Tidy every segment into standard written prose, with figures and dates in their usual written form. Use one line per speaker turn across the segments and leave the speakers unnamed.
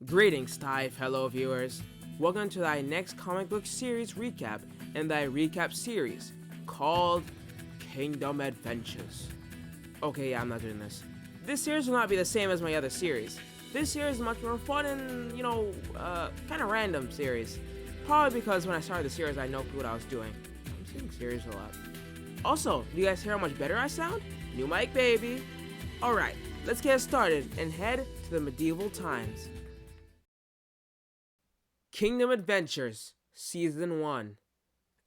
Greetings, Ty, fellow viewers. Welcome to thy next comic book series recap in thy recap series called Kingdom Adventures. Okay, yeah, I'm not doing this. This series will not be the same as my other series. This series is much more fun and, kind of random series. Probably because when I started the series, I know what I was doing. I'm saying series a lot. Also, do you guys hear how much better I sound? New mic, baby. Alright, let's get started and head to the medieval times. Kingdom Adventures, Season 1,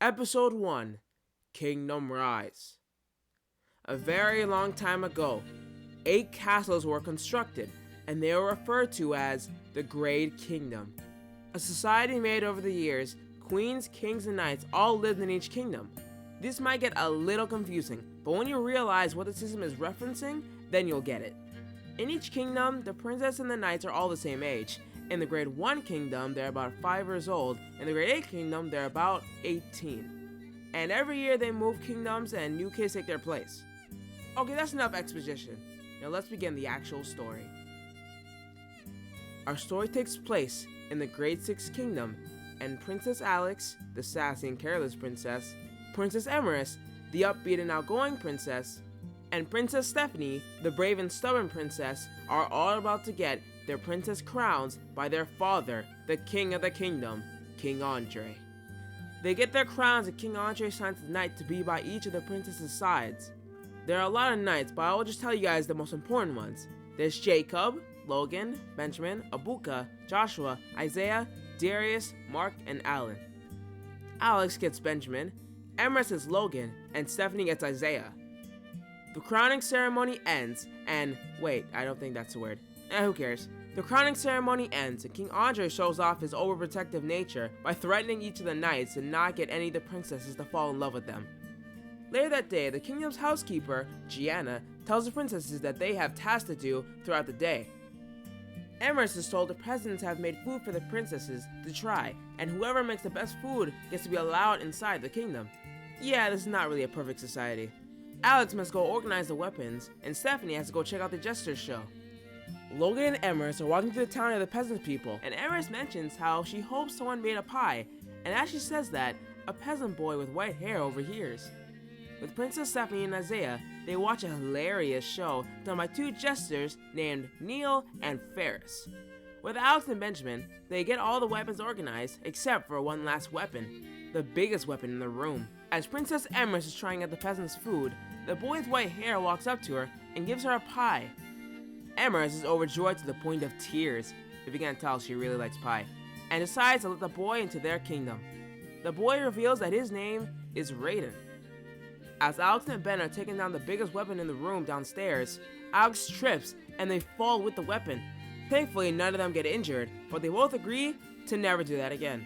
Episode 1, Kingdom Rise. A very long time ago, 8 castles were constructed, and they were referred to as the Great Kingdom. A society made over the years, queens, kings, and knights all lived in each kingdom. This might get a little confusing, but when you realize what the system is referencing, then you'll get it. In each kingdom, the princess and the knights are all the same age. In the Grade 1 Kingdom, they're about 5 years old. In the Grade 8 Kingdom, they're about 18. And every year they move kingdoms and new kids take their place. Okay, that's enough exposition. Now let's begin the actual story. Our story takes place in the Grade 6 Kingdom, and Princess Alex, the sassy and careless princess, Princess Emerys, the upbeat and outgoing princess, and Princess Stephanie, the brave and stubborn princess, are all about to get their princess crowns by their father, the king of the kingdom, King Andre. They get their crowns and King Andre assigns the knight to be by each of the princess's sides. There are a lot of knights, but I will just tell you guys the most important ones. There's Jacob, Logan, Benjamin, Abuka, Joshua, Isaiah, Darius, Mark, and Alan. Alex gets Benjamin, Emerys gets Logan, and Stephanie gets Isaiah. The crowning ceremony ends, and wait, I don't think that's a word. Who cares? The crowning ceremony ends, and King Andre shows off his overprotective nature by threatening each of the knights to not get any of the princesses to fall in love with them. Later that day, the kingdom's housekeeper, Gianna, tells the princesses that they have tasks to do throughout the day. Emerys is told the presidents have made food for the princesses to try, and whoever makes the best food gets to be allowed inside the kingdom. Yeah, this is not really a perfect society. Alex must go organize the weapons, and Stephanie has to go check out the Jester's show. Logan and Emerys are walking through the town of the peasant people, and Emerys mentions how she hopes someone made a pie, and as she says that, a peasant boy with white hair overhears. With Princess Stephanie and Isaiah, they watch a hilarious show done by 2 jesters named Neil and Ferris. With Alex and Benjamin, they get all the weapons organized except for one last weapon, the biggest weapon in the room. As Princess Emerys is trying out the peasant's food, the boy with white hair walks up to her and gives her a pie. Emerys is overjoyed to the point of tears, if you can't tell she really likes pie, and decides to let the boy into their kingdom. The boy reveals that his name is Raiden. As Alex and Ben are taking down the biggest weapon in the room downstairs, Alex trips and they fall with the weapon. Thankfully, none of them get injured, but they both agree to never do that again.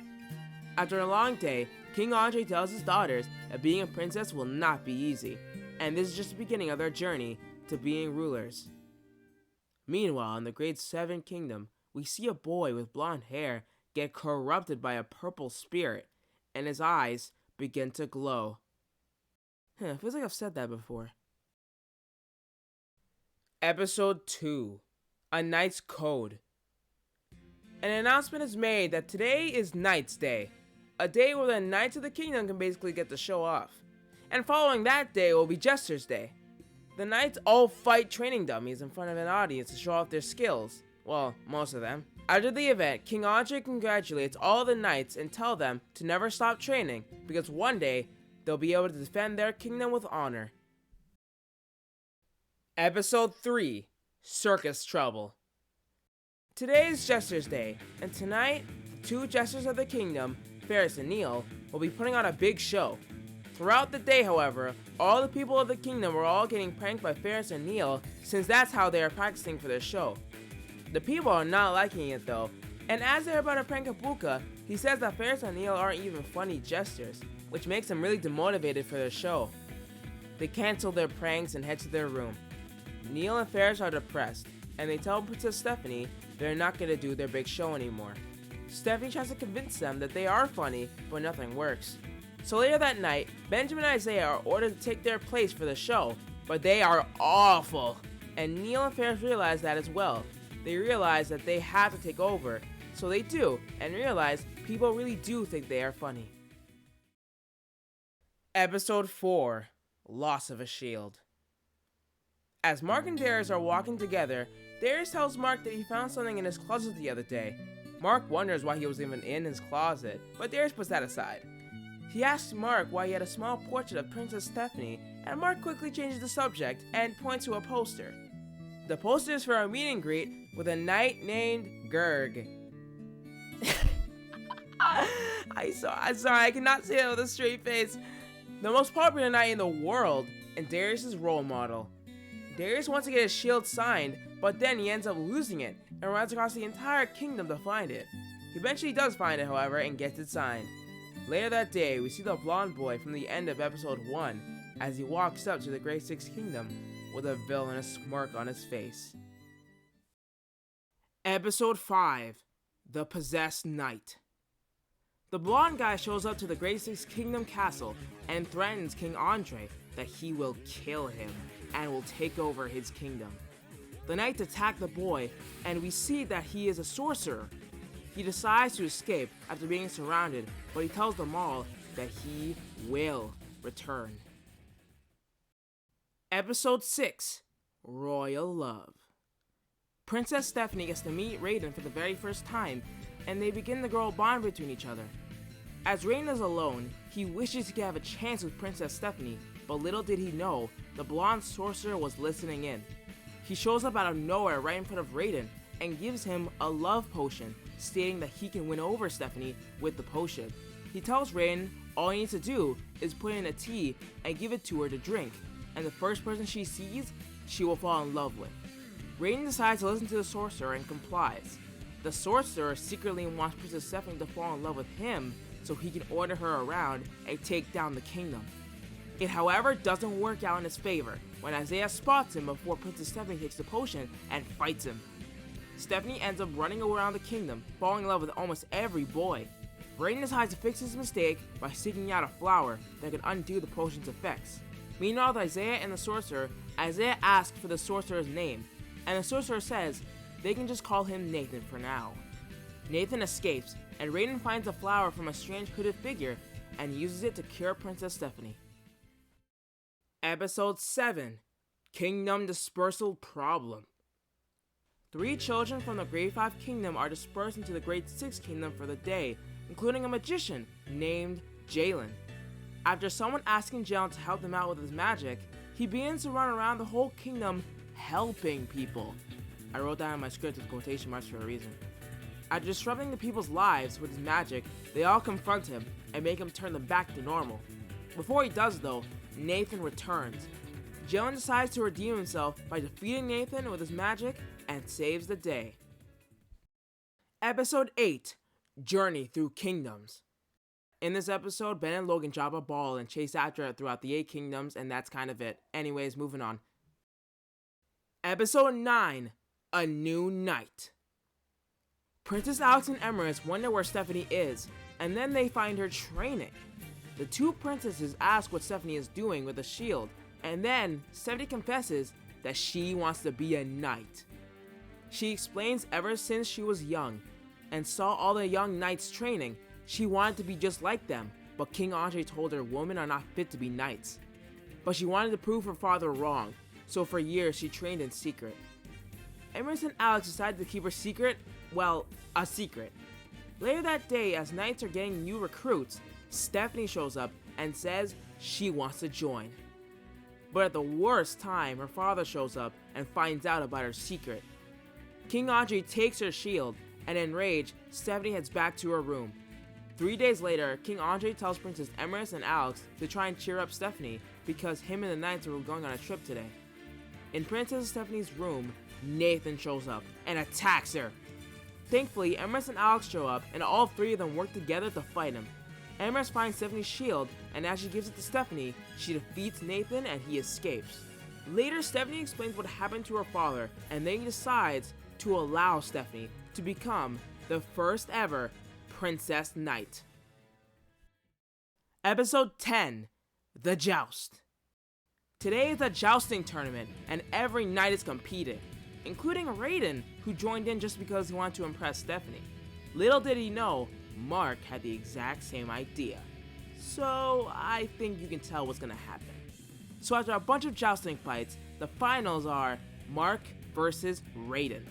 After a long day, King Andre tells his daughters that being a princess will not be easy, and this is just the beginning of their journey to being rulers. Meanwhile, in the Grade 7 Kingdom, we see a boy with blonde hair get corrupted by a purple spirit, and his eyes begin to glow. Feels like I've said that before. Episode 2, A Knight's Code. An announcement is made that today is Knight's Day, a day where the Knights of the Kingdom can basically get to show off. And following that day will be Jester's Day. The Knights all fight training dummies in front of an audience to show off their skills. Well, most of them. After the event, King Andre congratulates all the Knights and tells them to never stop training, because one day, they'll be able to defend their kingdom with honor. Episode 3, Circus Trouble. Today is Jester's Day, and tonight, the 2 Jesters of the Kingdom, Ferris and Neil, will be putting on a big show. Throughout the day, however, all the people of the kingdom are all getting pranked by Ferris and Neil, since that's how they are practicing for their show. The people are not liking it though, and as they're about to prank Abuka, he says that Ferris and Neil aren't even funny jesters, which makes them really demotivated for their show. They cancel their pranks and head to their room. Neil and Ferris are depressed, and they tell Princess Stephanie they're not going to do their big show anymore. Stephanie tries to convince them that they are funny, but nothing works. So later that night, Benjamin and Isaiah are ordered to take their place for the show, but they are awful, and Neil and Ferris realize that as well. they realize that they have to take over, so they do, and realize people really do think they are funny. Episode 4, Loss of a Shield. As Mark and Darius are walking together, Darius tells Mark that he found something in his closet the other day. Mark wonders why he was even in his closet, but Darius puts that aside. He asks Mark why he had a small portrait of Princess Stephanie, and Mark quickly changes the subject and points to a poster. The poster is for a meet and greet with a knight named Gurg. I'm sorry, I cannot say it with a straight face. The most popular knight in the world, and Darius' role model. Darius wants to get his shield signed, but then he ends up losing it and runs across the entire kingdom to find it. He eventually does find it, however, and gets it signed. Later that day, we see the blonde boy from the end of episode 1 as he walks up to the Great Six Kingdom with a villainous smirk on his face. Episode 5, The Possessed Knight. The blonde guy shows up to the Great Six Kingdom castle and threatens King Andre that he will kill him and will take over his kingdom. The knights attack the boy, and we see that he is a sorcerer. He decides to escape after being surrounded, but he tells them all that he will return. Episode 6, Royal Love. Princess Stephanie gets to meet Raiden for the very first time, and they begin to grow a bond between each other. As Raiden is alone, he wishes he could have a chance with Princess Stephanie, but little did he know, the blonde sorcerer was listening in. He shows up out of nowhere right in front of Raiden and gives him a love potion, stating that he can win over Stephanie with the potion. He tells Raiden all he needs to do is put in a tea and give it to her to drink, and the first person she sees, she will fall in love with. Raiden decides to listen to the sorcerer and complies. The sorcerer secretly wants Princess Stephanie to fall in love with him so he can order her around and take down the kingdom. It, however, doesn't work out in his favor when Isaiah spots him before Princess Stephanie takes the potion and fights him. Stephanie ends up running around the kingdom, falling in love with almost every boy. Raiden decides to fix his mistake by seeking out a flower that could undo the potion's effects. Meanwhile, with Isaiah and the sorcerer, Isaiah asks for the sorcerer's name, and the sorcerer says they can just call him Nathan for now. Nathan escapes, and Raiden finds a flower from a strange hooded figure and uses it to cure Princess Stephanie. Episode 7, Kingdom Dispersal Problem. 3 children from the Great 5 Kingdom are dispersed into the Great 6 Kingdom for the day, including a magician named Jalen. After someone asking Jalen to help them out with his magic, he begins to run around the whole kingdom helping people. I wrote that in my script with quotation marks for a reason. After disrupting the people's lives with his magic, they all confront him and make him turn them back to normal. Before he does though, Nathan returns. Jalen decides to redeem himself by defeating Nathan with his magic and saves the day. Episode 8, Journey Through Kingdoms. In this episode, Ben and Logan drop a ball and chase after it throughout the 8 kingdoms, and that's kind of it. Anyways, moving on. Episode 9, A New Night. Princess Alex and Emerus wonder where Stephanie is, and then they find her training. The 2 princesses ask what Stephanie is doing with the shield, and then Stephanie confesses that she wants to be a knight. She explains ever since she was young and saw all the young knights training, she wanted to be just like them, but King Andre told her women are not fit to be knights. But she wanted to prove her father wrong, so for years she trained in secret. Emerus and Alex decided to keep her secret, well, a secret. Later that day, as knights are getting new recruits, Stephanie shows up and says she wants to join. But at the worst time, her father shows up and finds out about her secret. King Andre takes her shield, and enraged, Stephanie heads back to her room. 3 days later, King Andre tells Princess Emerus and Alex to try and cheer up Stephanie because him and the knights were going on a trip today. In Princess Stephanie's room, Nathan shows up and attacks her. Thankfully, Emerus and Alex show up, and all 3 of them work together to fight him. Emerus finds Stephanie's shield, and as she gives it to Stephanie, she defeats Nathan and he escapes. Later, Stephanie explains what happened to her father, and then he decides to allow Stephanie to become the first ever Princess Knight. Episode 10, The Joust. Today is a jousting tournament, and every knight is competing. including Raiden, who joined in just because he wanted to impress Stephanie. Little did he know, Mark had the exact same idea. So I think you can tell what's gonna happen. So after a bunch of jousting fights, the finals are Mark versus Raiden.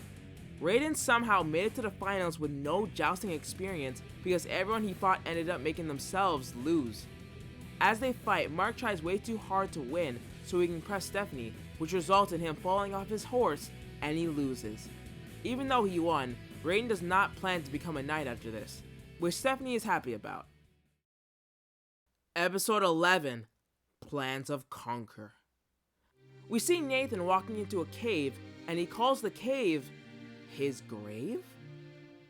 Raiden somehow made it to the finals with no jousting experience because everyone he fought ended up making themselves lose. As they fight, Mark tries way too hard to win so he can impress Stephanie, which results in him falling off his horse and he loses. Even though he won, Raiden does not plan to become a knight after this, which Stephanie is happy about. Episode 11, Plans of Conquer. We see Nathan walking into a cave and he calls the cave his grave?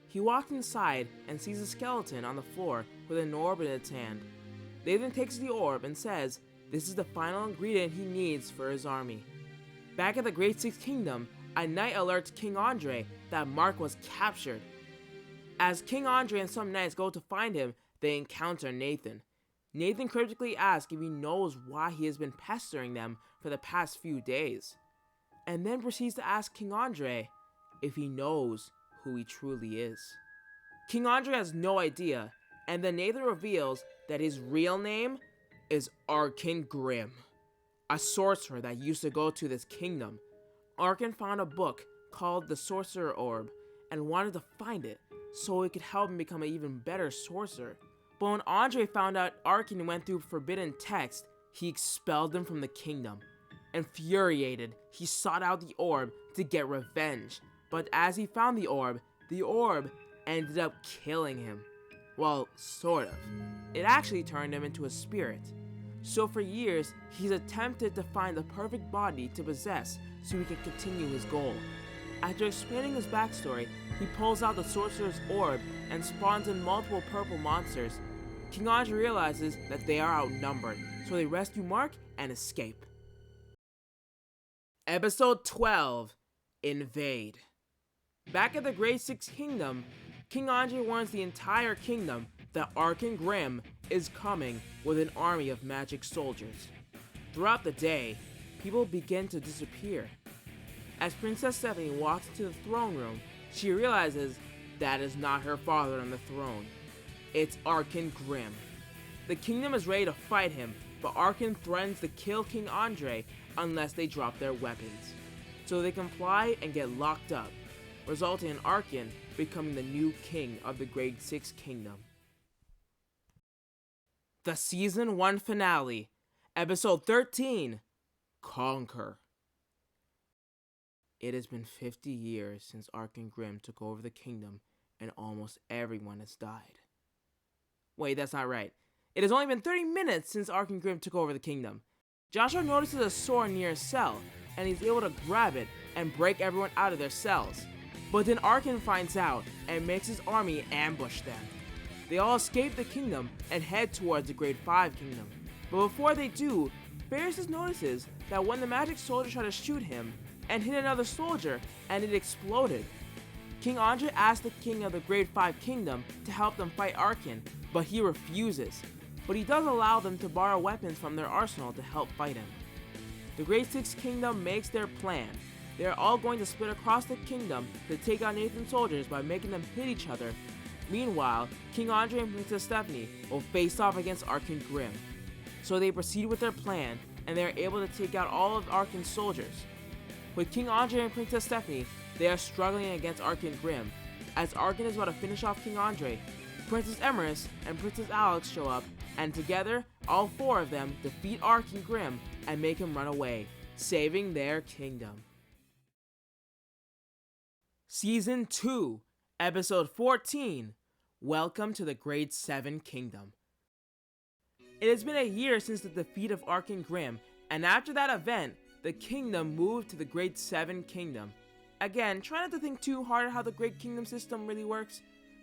He walks inside and sees a skeleton on the floor with an orb in its hand. Nathan takes the orb and says this is the final ingredient he needs for his army. Back at the Great Six Kingdom, a knight alerts King Andre that Mark was captured. As King Andre and some knights go to find him, they encounter Nathan. Nathan cryptically asks if he knows why he has been pestering them for the past few days, and then proceeds to ask King Andre if he knows who he truly is. King Andre has no idea, and then Nathan reveals that his real name is Arkin Grimm, a sorcerer that used to go to this kingdom. Arkin found a book called the Sorcerer Orb and wanted to find it so it could help him become an even better sorcerer. But when Andre found out Arkin went through forbidden text, he expelled him from the kingdom. Infuriated, he sought out the orb to get revenge, but as he found the orb ended up killing him. Well, sort of. It actually turned him into a spirit. So for years, he's attempted to find the perfect body to possess so he can continue his goal. After explaining his backstory, he pulls out the sorcerer's orb and spawns in multiple purple monsters. King Andre realizes that they are outnumbered, so they rescue Mark and escape. Episode 12, Invade. Back at the Great Six Kingdom, King Andre warns the entire kingdom that Arkin Grimm is coming with an army of magic soldiers. Throughout the day, people begin to disappear. As Princess Stephanie walks into the throne room, she realizes that is not her father on the throne. It's Arkin Grimm. The kingdom is ready to fight him, but Arkin threatens to kill King Andre unless they drop their weapons. So they comply and get locked up, resulting in Arkin becoming the new king of the Great Six Kingdom. The Season 1 Finale, Episode 13, Conquer. It has been 50 years since Arkin Grimm took over the kingdom and almost everyone has died. Wait, that's not right. It has only been 30 minutes since Arkin Grimm took over the kingdom. Joshua notices a sword near a cell and he's able to grab it and break everyone out of their cells. But then Arkin finds out and makes his army ambush them. They all escape the kingdom and head towards the Grade 5 Kingdom. But before they do, Pheresis notices that when the magic soldier tried to shoot him and hit another soldier and it exploded. King Andre asks the king of the Grade 5 Kingdom to help them fight Arkin, but he refuses. But he does allow them to borrow weapons from their arsenal to help fight him. The Great Six Kingdom makes their plan. They are all going to split across the kingdom to take out Nathan's soldiers by making them hit each other. Meanwhile, King Andre and Princess Stephanie will face off against Arkin Grimm. So they proceed with their plan, and they are able to take out all of Arkin's soldiers. With King Andre and Princess Stephanie, they are struggling against Arkin Grimm. As Arkin is about to finish off King Andre, Princess Emerys and Princess Alex show up, and together, all four of them defeat Arkin Grimm and make him run away, saving their kingdom. Season 2, Episode 14, Welcome to the Grade 7 Kingdom. It has been a year since the defeat of Arkin Grimm, and after that event, the kingdom moved to the Grade 7 Kingdom. Again, try not to think too hard how the Great Kingdom system really works.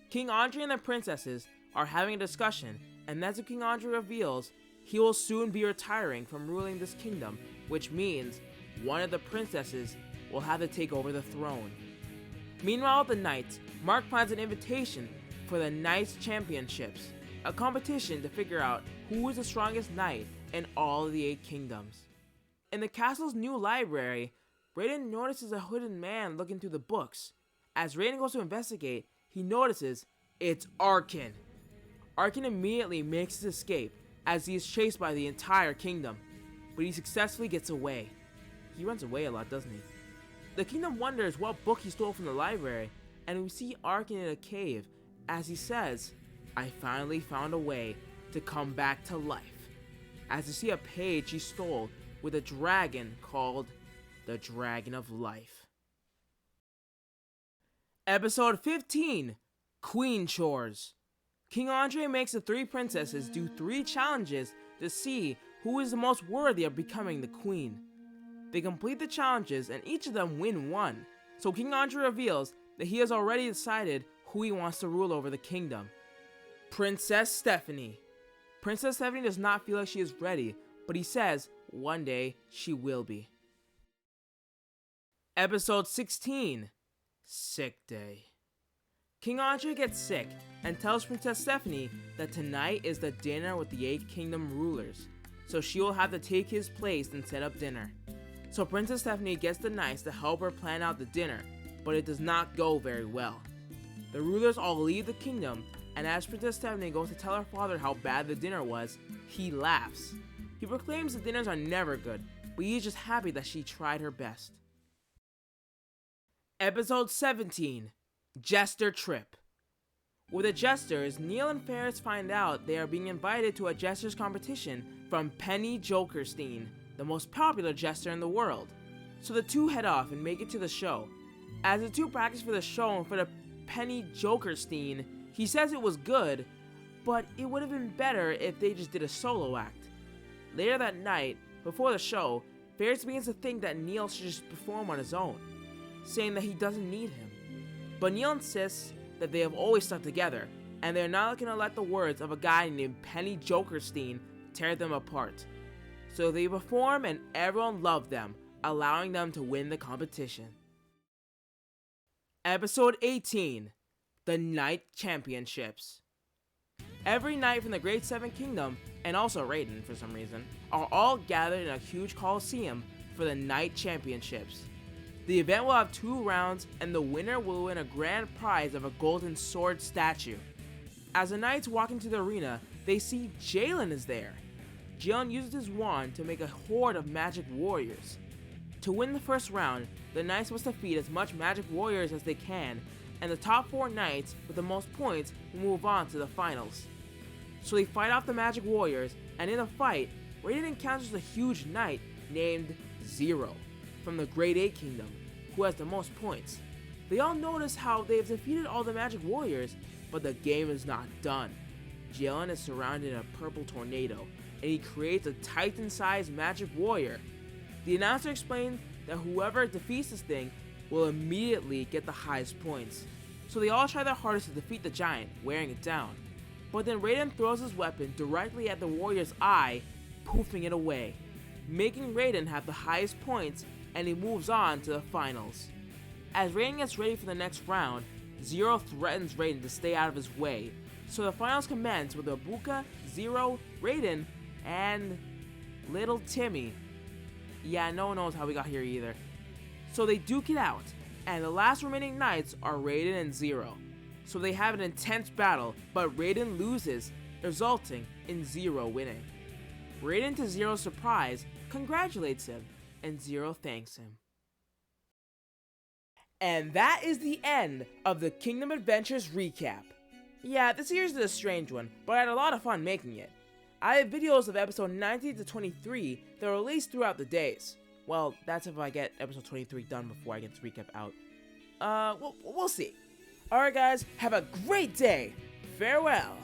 King Andre and the princesses are having a discussion, and as King Andre reveals, he will soon be retiring from ruling this kingdom, which means one of the princesses will have to take over the throne. Meanwhile at the Knights, Mark plans an invitation for the Knights Championships, a competition to figure out who is the strongest knight in all of the 8 kingdoms. In the castle's new library, Raiden notices a hooded man looking through the books. As Raiden goes to investigate, he notices it's Arkin. Arkin immediately makes his escape as he is chased by the entire kingdom, but he successfully gets away. He runs away a lot, doesn't he? The kingdom wonders what book he stole from the library, and we see Arkin in a cave as he says, "I finally found a way to come back to life," as you see a page he stole with a dragon called the Dragon of Life. Episode 15, Queen Chores. King Andre makes the 3 princesses do 3 challenges to see who is the most worthy of becoming the queen. They complete the challenges and each of them win one, so King Andre reveals that he has already decided who he wants to rule over the kingdom. Princess Stephanie. Princess Stephanie does not feel like she is ready, but he says one day she will be. Episode 16, Sick Day. King Andre gets sick and tells Princess Stephanie that tonight is the dinner with the 8 kingdom rulers, so she will have to take his place and set up dinner. So Princess Stephanie gets the knights to help her plan out the dinner, but it does not go very well. The rulers all leave the kingdom, and as Princess Stephanie goes to tell her father how bad the dinner was, he laughs. He proclaims the dinners are never good, but he is just happy that she tried her best. Episode 17, Jester Trip. With the Jesters, Neil and Ferris find out they are being invited to a Jesters competition from Penny Jokerstein, the most popular jester in the world. So the two head off and make it to the show. As the two practice for the show in front of Penny Jokerstein, he says it was good, but it would have been better if they just did a solo act. Later that night, before the show, Ferris begins to think that Neil should just perform on his own, saying that he doesn't need him. But Neil insists that they have always stuck together, and they're not going to let the words of a guy named Penny Jokerstein tear them apart. So they perform and everyone loved them, allowing them to win the competition. Episode 18, The Knight Championships. Every knight from the Great Seven Kingdom, and also Raiden for some reason, are all gathered in a huge coliseum for the Knight Championships. The event will have 2 rounds, and the winner will win a grand prize of a golden sword statue. As the knights walk into the arena, they see Jalen is there. Jalen uses his wand to make a horde of magic warriors. To win the first round, the knights must defeat as much magic warriors as they can, and the top 4 knights with the most points will move on to the finals. So they fight off the magic warriors, and in a fight, Raiden encounters a huge knight named Zero from the Great 8 Kingdom, who has the most points. They all notice how they have defeated all the magic warriors, but the game is not done. Jalen is surrounded in a purple tornado, and he creates a Titan-sized magic warrior. The announcer explains that whoever defeats this thing will immediately get the highest points. So they all try their hardest to defeat the giant, wearing it down. But then Raiden throws his weapon directly at the warrior's eye, poofing it away, making Raiden have the highest points, and he moves on to the finals. As Raiden gets ready for the next round, Zero threatens Raiden to stay out of his way, so the finals commence with Ibuka, Zero, Raiden, and Little Timmy. Yeah, no one knows how we got here either. So they duke it out, and the last remaining knights are Raiden and Zero. So they have an intense battle, but Raiden loses, resulting in Zero winning. Raiden, to Zero's surprise, congratulates him, and Zero thanks him. And that is the end of the Kingdom Adventures recap. Yeah, this series is a strange one, but I had a lot of fun making it. I have videos of episode 19 to 23 that are released throughout the days. Well, that's if I get episode 23 done before I get this recap out. We'll see. Alright guys, have a great day. Farewell.